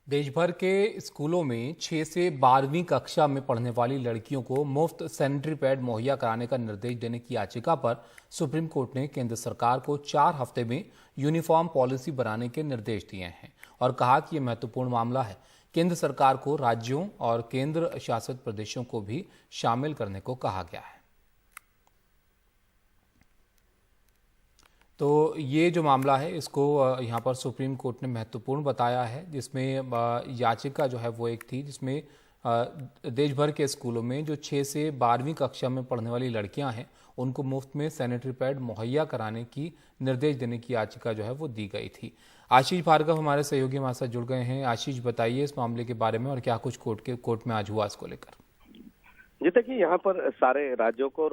देश भर के स्कूलों में 6 से 12वीं कक्षा में पढ़ने वाली लड़कियों को मुफ्त सैनिटरी पैड मुहैया कराने का निर्देश देने की याचिका पर सुप्रीम कोर्ट ने केंद्र सरकार को 4 हफ्ते में यूनिफॉर्म पॉलिसी बनाने के निर्देश दिए हैं और कहा कि यह महत्वपूर्ण मामला है। केंद्र सरकार को राज्यों और केंद्र शासित प्रदेशों को भी शामिल करने को कहा गया है। तो ये जो मामला है इसको यहाँ पर सुप्रीम कोर्ट ने महत्वपूर्ण बताया है, जिसमें याचिका जो है वो एक थी जिसमें देश भर के स्कूलों में जो 6 से 12वीं कक्षा में पढ़ने वाली लड़कियां हैं उनको मुफ्त में सैनिटरी पैड मुहैया कराने की निर्देश देने की याचिका जो है वो दी गई थी। आशीष भार्गव हमारे सहयोगी हमारे साथ जुड़ गए हैं। आशीष, बताइए इस मामले के बारे में और क्या कुछ कोर्ट में आज हुआ इसको लेकर। जी देखिए, यहाँ पर सारे राज्यों को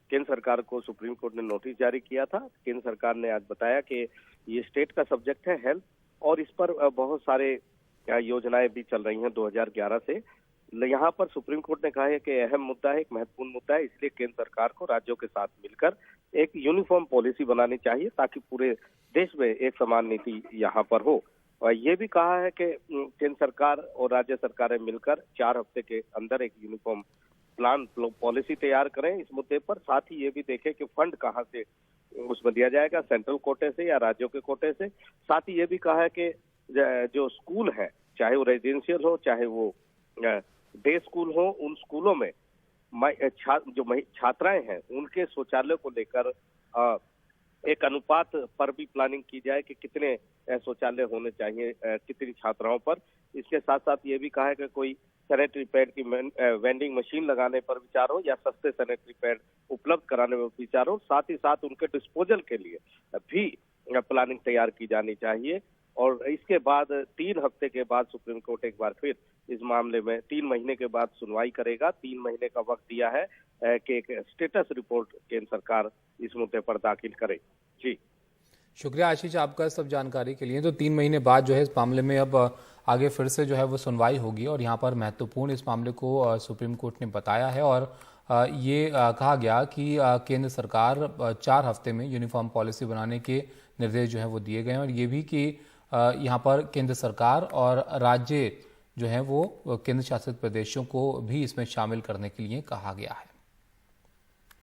केंद्र सरकार को सुप्रीम कोर्ट ने नोटिस जारी किया था। केंद्र सरकार ने आज बताया कि ये स्टेट का सब्जेक्ट है हेल्थ, और इस पर बहुत सारे योजनाएं भी चल रही हैं 2011 से। यहाँ पर सुप्रीम कोर्ट ने कहा है कि अहम मुद्दा है, एक महत्वपूर्ण मुद्दा है, इसलिए केंद्र सरकार को राज्यों के साथ मिलकर एक यूनिफॉर्म पॉलिसी बनानी चाहिए ताकि पूरे देश में एक समान नीति यहाँ पर हो। और ये भी कहा है कि केंद्र सरकार और राज्य सरकारें मिलकर 4 हफ्ते के अंदर एक यूनिफॉर्म प्लान पॉलिसी तैयार करें इस मुद्दे पर। साथ ही ये भी देखें कि फंड कहाँ से उसमें दिया जाएगा, सेंट्रल कोटे से या राज्यों के कोटे से। साथ ही ये भी कहा है कि जो स्कूल है, चाहे वो रेजिडेंशियल हो चाहे वो डे स्कूल हो, उन स्कूलों में जो छात्राएं हैं उनके शौचालय को लेकर एक अनुपात पर भी प्लानिंग की जाए कि कितने शौचालय होने चाहिए कितनी छात्राओं पर। इसके साथ साथ ये भी कहा है कि कोई सैनिटरी पैड की वेंडिंग मशीन लगाने पर विचार हो या सस्ते सैनिटरी पैड उपलब्ध कराने में विचार हो। साथ ही साथ उनके डिस्पोजल के लिए भी प्लानिंग तैयार की जानी चाहिए। और इसके बाद 3 हफ्ते के बाद सुप्रीम कोर्ट एक बार फिर इस मामले में 3 महीने के बाद सुनवाई करेगा। 3 महीने का वक्त दिया है कि एक स्टेटस रिपोर्ट केंद्र सरकार इस मुद्दे पर दाखिल करे। जी शुक्रिया आशीष आपका सब जानकारी के लिए। तो 3 महीने बाद जो है इस मामले में अब आगे फिर से जो है वो सुनवाई होगी और यहाँ पर महत्वपूर्ण इस मामले को सुप्रीम कोर्ट ने बताया है और ये कहा गया कि केंद्र सरकार 4 हफ्ते में यूनिफॉर्म पॉलिसी बनाने के निर्देश जो है वो दिए गए हैं और ये भी कि यहाँ पर केंद्र सरकार और राज्य जो है वो केंद्र शासित प्रदेशों को भी इसमें शामिल करने के लिए कहा गया है।